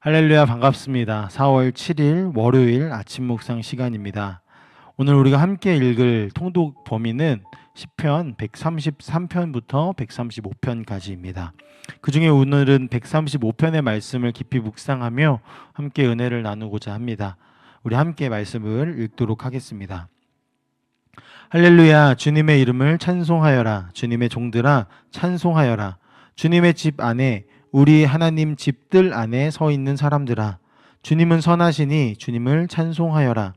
할렐루야, 반갑습니다. 4월 7일 월요일 아침 묵상 시간입니다. 오늘 우리가 함께 읽을 통독 범위는 시편 133편부터 135편까지입니다. 그 중에 오늘은 135편의 말씀을 깊이 묵상하며 함께 은혜를 나누고자 합니다. 우리 함께 말씀을 읽도록 하겠습니다. 할렐루야, 주님의 이름을 찬송하여라. 주님의 종들아 찬송하여라. 주님의 집 안에, 우리 하나님 집들 안에 서 있는 사람들아, 주님은 선하시니 주님을 찬송하여라.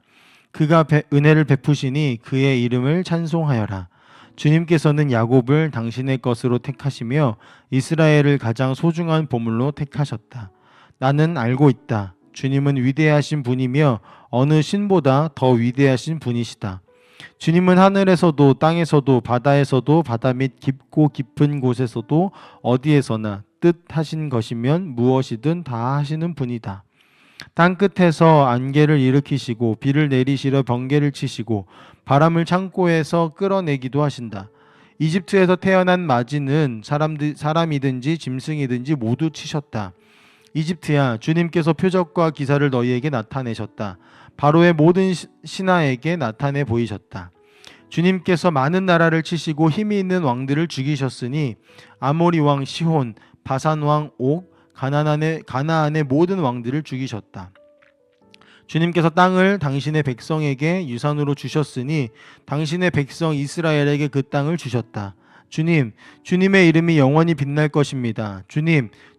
그가 은혜를 베푸시니 그의 이름을 찬송하여라. 주님께서는 야곱을 당신의 것으로 택하시며 이스라엘을 가장 소중한 보물로 택하셨다. 나는 알고 있다. 주님은 위대하신 분이며 어느 신보다 더 위대하신 분이시다. 주님은 하늘에서도 땅에서도 바다에서도 바다 밑 깊고 깊은 곳에서도 어디에서나 뜻하신 것이면 무엇이든 다 하시는 분이다. 땅끝에서 안개를 일으키시고 비를 내리시려 번개를 치시고 바람을 창고에서 끌어내기도 하신다. 이집트에서 태어난 마지는 사람이든지 짐승이든지 모두 치셨다. 이집트야, 주님께서 표적과 기사를 너희에게 나타내셨다. 바로의 모든 신하에게 나타내 보이셨다. 주님께서 많은 나라를 치시고 힘이 있는 왕들을 죽이셨으니 아모리 왕 시혼, 바산 왕 옥, 가나안의 모든 왕들을 죽이셨다. 주님께서 땅을 당신의 백성에게 유산으로 주셨으니 당신의 백성 이스라엘에게 그 땅을 주셨다. 주님의 이름이 영원히 빛날 것입니다.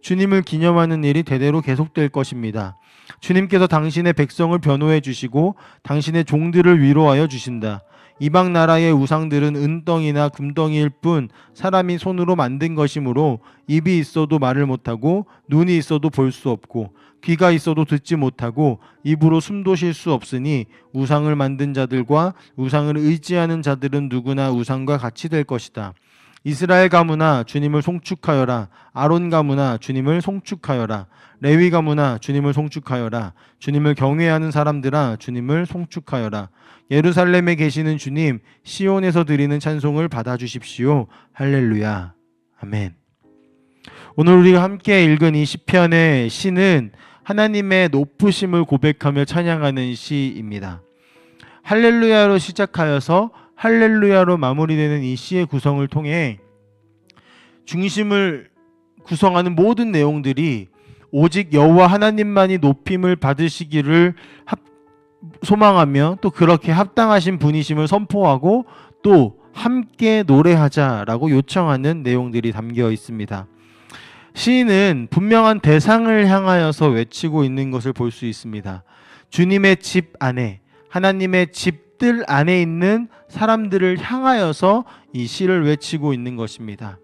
주님을 기념하는 일이 대대로 계속될 것입니다. 주님께서 당신의 백성을 변호해 주시고 당신의 종들을 위로하여 주신다. 이방 나라의 우상들은 은덩이나 금덩이일 뿐 사람이 손으로 만든 것이므로 입이 있어도 말을 못하고 눈이 있어도 볼 수 없고 귀가 있어도 듣지 못하고 입으로 숨도 쉴 수 없으니 우상을 만든 자들과 우상을 의지하는 자들은 누구나 우상과 같이 될 것이다. 이스라엘 가문아, 주님을 송축하여라. 아론 가문아, 주님을 송축하여라. 레위 가문아, 주님을 송축하여라. 주님을 경외하는 사람들아, 주님을 송축하여라. 예루살렘에 계시는 주님, 시온에서 드리는 찬송을 받아주십시오. 할렐루야. 아멘. 오늘 우리가 함께 읽은 이 시편의 시는 하나님의 높으심을 고백하며 찬양하는 시입니다. 할렐루야로 시작하여서 할렐루야로 마무리되는 이 시의 구성을 통해 중심을 구성하는 모든 내용들이 오직 여호와 하나님만이 높임을 받으시기를 소망하며 또 그렇게 합당하신 분이심을 선포하고 또 함께 노래하자라고 요청하는 내용들이 담겨 있습니다. 시인은 분명한 대상을 향하여서 외치고 있는 것을 볼 수 있습니다. 주님의 집 안에, 하나님의 집들 안에 있는 사람들을 향하여서 이 시를 외치고 있는 것입니다.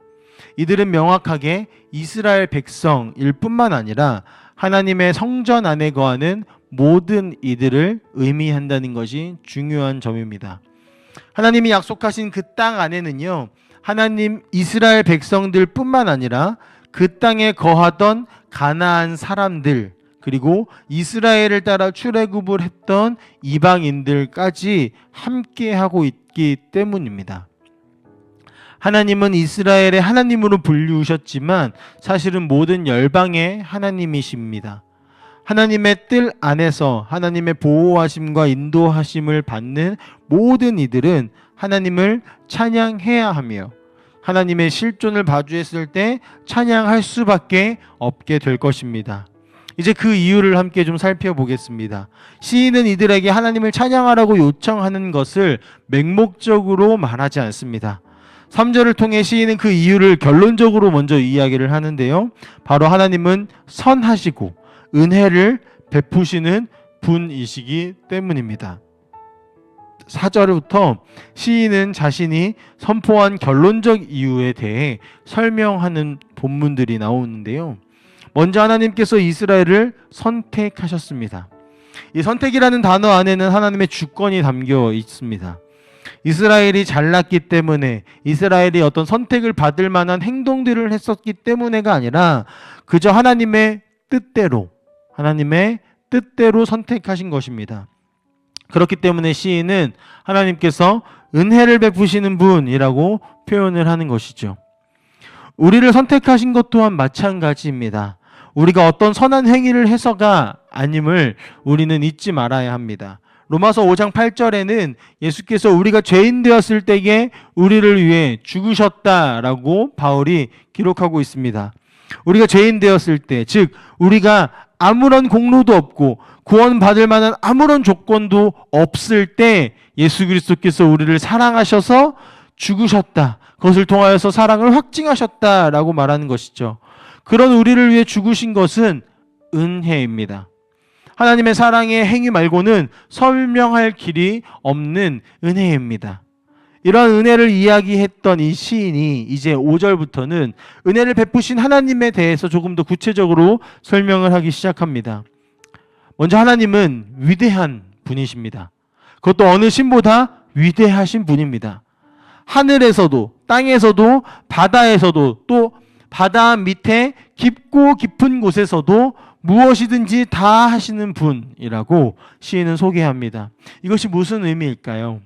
이들은 명확하게 이스라엘 백성일 뿐만 아니라 하나님의 성전 안에 거하는 모든 이들을 의미한다는 것이 중요한 점입니다. 하나님이 약속하신 그 땅 안에는요, 하나님 이스라엘 백성들 뿐만 아니라 그 땅에 거하던 가나안 사람들, 그리고 이스라엘을 따라 출애굽을 했던 이방인들까지 함께하고 있기 때문입니다. 하나님은 이스라엘의 하나님으로 불리우셨지만 사실은 모든 열방의 하나님이십니다. 하나님의 뜰 안에서 하나님의 보호하심과 인도하심을 받는 모든 이들은 하나님을 찬양해야 하며 하나님의 실존을 마주했을 때 찬양할 수밖에 없게 될 것입니다. 이제 그 이유를 함께 좀 살펴보겠습니다. 시인은 이들에게 하나님을 찬양하라고 요청하는 것을 맹목적으로 말하지 않습니다. 3절을 통해 시인은 그 이유를 결론적으로 먼저 이야기를 하는데요. 바로 하나님은 선하시고 은혜를 베푸시는 분이시기 때문입니다. 4절부터 시인은 자신이 선포한 결론적 이유에 대해 설명하는 본문들이 나오는데요. 먼저 하나님께서 이스라엘을 선택하셨습니다. 이 선택이라는 단어 안에는 하나님의 주권이 담겨 있습니다. 이스라엘이 잘났기 때문에, 이스라엘이 어떤 선택을 받을 만한 행동들을 했었기 때문에가 아니라 그저 하나님의 뜻대로 선택하신 것입니다. 그렇기 때문에 시인은 하나님께서 은혜를 베푸시는 분이라고 표현을 하는 것이죠. 우리를 선택하신 것 또한 마찬가지입니다. 우리가 어떤 선한 행위를 해서가 아님을 우리는 잊지 말아야 합니다. 로마서 5장 8절에는 예수께서 우리가 죄인 되었을 때에 우리를 위해 죽으셨다라고 바울이 기록하고 있습니다. 우리가 죄인 되었을 때, 즉 우리가 아무런 공로도 없고 구원받을 만한 아무런 조건도 없을 때 예수 그리스도께서 우리를 사랑하셔서 죽으셨다. 그것을 통하여서 사랑을 확증하셨다라고 말하는 것이죠. 그런 우리를 위해 죽으신 것은 은혜입니다. 하나님의 사랑의 행위 말고는 설명할 길이 없는 은혜입니다. 이러한 은혜를 이야기했던 이 시인이 이제 5절부터는 은혜를 베푸신 하나님에 대해서 조금 더 구체적으로 설명을 하기 시작합니다. 먼저 하나님은 위대한 분이십니다. 그것도 어느 신보다 위대하신 분입니다. 하늘에서도 땅에서도 바다에서도 또 바다 밑에 깊고 깊은 곳에서도 무엇이든지 다 하시는 분이라고 시인은 소개합니다. 이것이 무슨 의미일까요?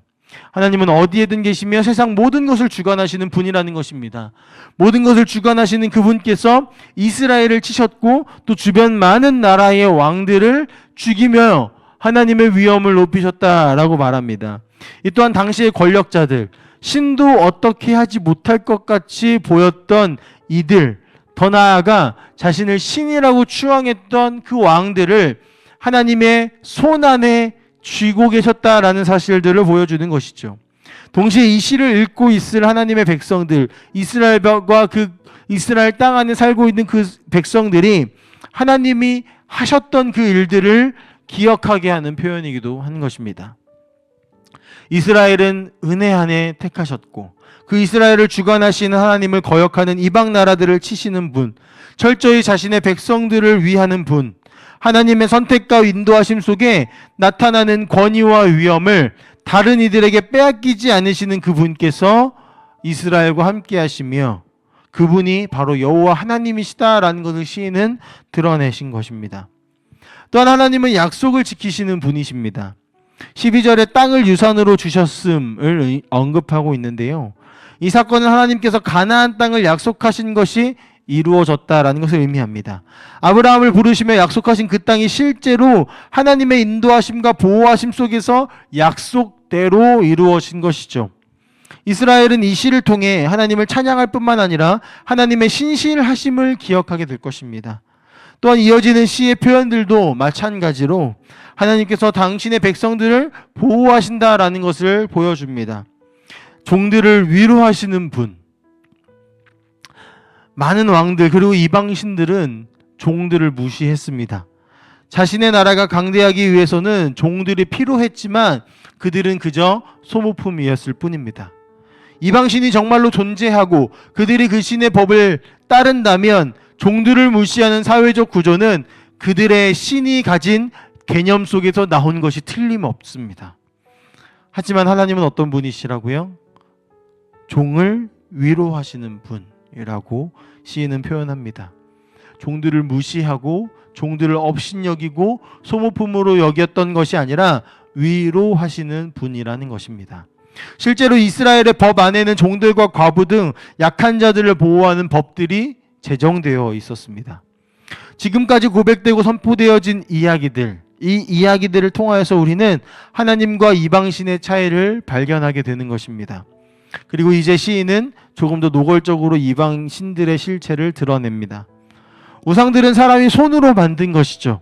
하나님은 어디에든 계시며 세상 모든 것을 주관하시는 분이라는 것입니다. 모든 것을 주관하시는 그분께서 이스라엘을 치셨고 또 주변 많은 나라의 왕들을 죽이며 하나님의 위엄을 높이셨다라고 말합니다. 이 또한 당시의 권력자들, 신도 어떻게 하지 못할 것 같이 보였던 이들, 더 나아가 자신을 신이라고 추앙했던 그 왕들을 하나님의 손 안에 쥐고 계셨다라는 사실들을 보여주는 것이죠. 동시에 이 시를 읽고 있을 하나님의 백성들, 이스라엘과 그 이스라엘 땅 안에 살고 있는 그 백성들이 하나님이 하셨던 그 일들을 기억하게 하는 표현이기도 한 것입니다. 이스라엘은 은혜 안에 택하셨고 그 이스라엘을 주관하시는 하나님을 거역하는 이방 나라들을 치시는 분, 철저히 자신의 백성들을 위하는 분, 하나님의 선택과 인도하심 속에 나타나는 권위와 위엄을 다른 이들에게 빼앗기지 않으시는 그분께서 이스라엘과 함께 하시며 그분이 바로 여호와 하나님이시다라는 것을 시인은 드러내신 것입니다. 또한 하나님은 약속을 지키시는 분이십니다. 12절에 땅을 유산으로 주셨음을 언급하고 있는데요. 이 사건은 하나님께서 가나안 땅을 약속하신 것이 이루어졌다라는 것을 의미합니다. 아브라함을 부르시며 약속하신 그 땅이 실제로 하나님의 인도하심과 보호하심 속에서 약속대로 이루어진 것이죠. 이스라엘은 이 시를 통해 하나님을 찬양할 뿐만 아니라 하나님의 신실하심을 기억하게 될 것입니다. 또한 이어지는 시의 표현들도 마찬가지로 하나님께서 당신의 백성들을 보호하신다라는 것을 보여줍니다. 종들을 위로하시는 분, 많은 왕들 그리고 이방신들은 종들을 무시했습니다. 자신의 나라가 강대하기 위해서는 종들이 필요했지만 그들은 그저 소모품이었을 뿐입니다. 이방신이 정말로 존재하고 그들이 그 신의 법을 따른다면 종들을 무시하는 사회적 구조는 그들의 신이 가진 개념 속에서 나온 것이 틀림없습니다. 하지만 하나님은 어떤 분이시라고요? 종을 위로하시는 분이라고 시인은 표현합니다. 종들을 무시하고 종들을 업신여기고 소모품으로 여겼던 것이 아니라 위로하시는 분이라는 것입니다. 실제로 이스라엘의 법 안에는 종들과 과부 등 약한 자들을 보호하는 법들이 제정되어 있었습니다. 지금까지 고백되고 선포되어진 이야기들, 이 이야기들을 통하여서 우리는 하나님과 이방신의 차이를 발견하게 되는 것입니다. 그리고 이제 시인은 조금 더 노골적으로 이방신들의 실체를 드러냅니다. 우상들은 사람이 손으로 만든 것이죠.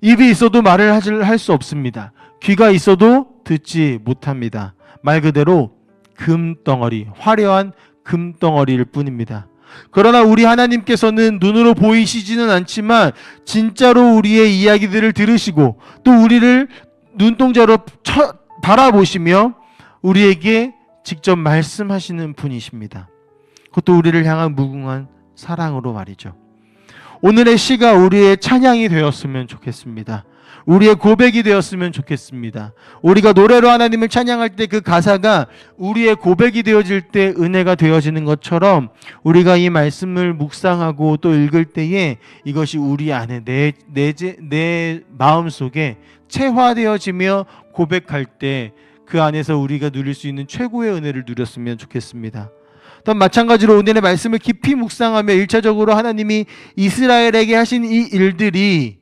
입이 있어도 말을 할 수 없습니다. 귀가 있어도 듣지 못합니다. 말 그대로 금덩어리, 화려한 금덩어리일 뿐입니다. 그러나 우리 하나님께서는 눈으로 보이시지는 않지만 진짜로 우리의 이야기들을 들으시고 또 우리를 눈동자로 바라보시며 우리에게 직접 말씀하시는 분이십니다. 그것도 우리를 향한 무궁한 사랑으로 말이죠. 오늘의 시가 우리의 찬양이 되었으면 좋겠습니다. 우리의 고백이 되었으면 좋겠습니다. 우리가 노래로 하나님을 찬양할 때 그 가사가 우리의 고백이 되어질 때 은혜가 되어지는 것처럼 우리가 이 말씀을 묵상하고 또 읽을 때에 이것이 우리 안에 내 마음속에 체화되어지며 고백할 때 그 안에서 우리가 누릴 수 있는 최고의 은혜를 누렸으면 좋겠습니다. 또 마찬가지로 오늘의 말씀을 깊이 묵상하며 1차적으로 하나님이 이스라엘에게 하신 이 일들이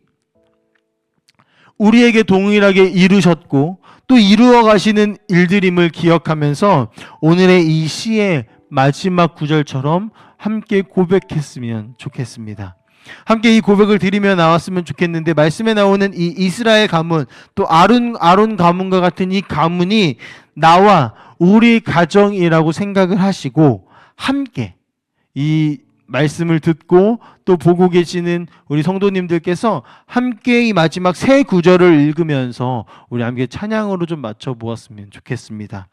우리에게 동일하게 이루셨고 또 이루어 가시는 일들임을 기억하면서 오늘의 이 시의 마지막 구절처럼 함께 고백했으면 좋겠습니다. 함께 이 고백을 드리며 나왔으면 좋겠는데, 말씀에 나오는 이 이스라엘 가문, 또 아론 가문과 같은 이 가문이 나와 우리 가정이라고 생각을 하시고 함께 이 말씀을 듣고 또 보고 계시는 우리 성도님들께서 함께 이 마지막 세 구절을 읽으면서 우리 함께 찬양으로 좀 맞춰 보았으면 좋겠습니다.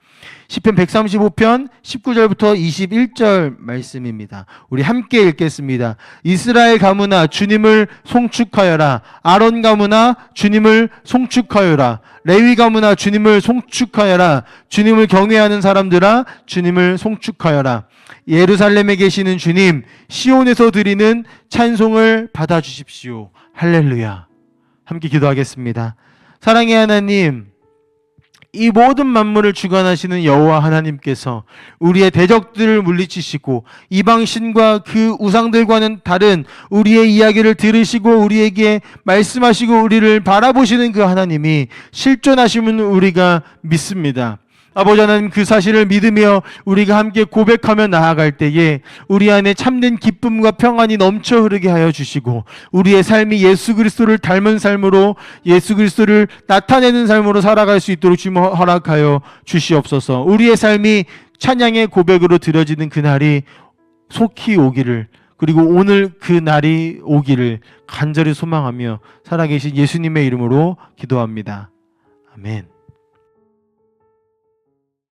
시편 135편 19절부터 21절 말씀입니다. 우리 함께 읽겠습니다. 이스라엘 가문아 주님을 송축하여라. 아론 가문아 주님을 송축하여라. 레위 가문아 주님을 송축하여라. 주님을 경외하는 사람들아 주님을 송축하여라. 예루살렘에 계시는 주님, 시온에서 드리는 찬송을 받아주십시오. 할렐루야. 함께 기도하겠습니다. 사랑의 하나님, 이 모든 만물을 주관하시는 여호와 하나님께서 우리의 대적들을 물리치시고 이방신과 그 우상들과는 다른 우리의 이야기를 들으시고 우리에게 말씀하시고 우리를 바라보시는 그 하나님이 실존하심은 우리가 믿습니다. 아버지 하나님, 그 사실을 믿으며 우리가 함께 고백하며 나아갈 때에 우리 안에 참된 기쁨과 평안이 넘쳐 흐르게 하여 주시고 우리의 삶이 예수 그리스도를 닮은 삶으로, 예수 그리스도를 나타내는 삶으로 살아갈 수 있도록 주님 허락하여 주시옵소서. 우리의 삶이 찬양의 고백으로 드려지는 그날이 속히 오기를, 그리고 오늘 그 날이 오기를 간절히 소망하며 살아계신 예수님의 이름으로 기도합니다. 아멘.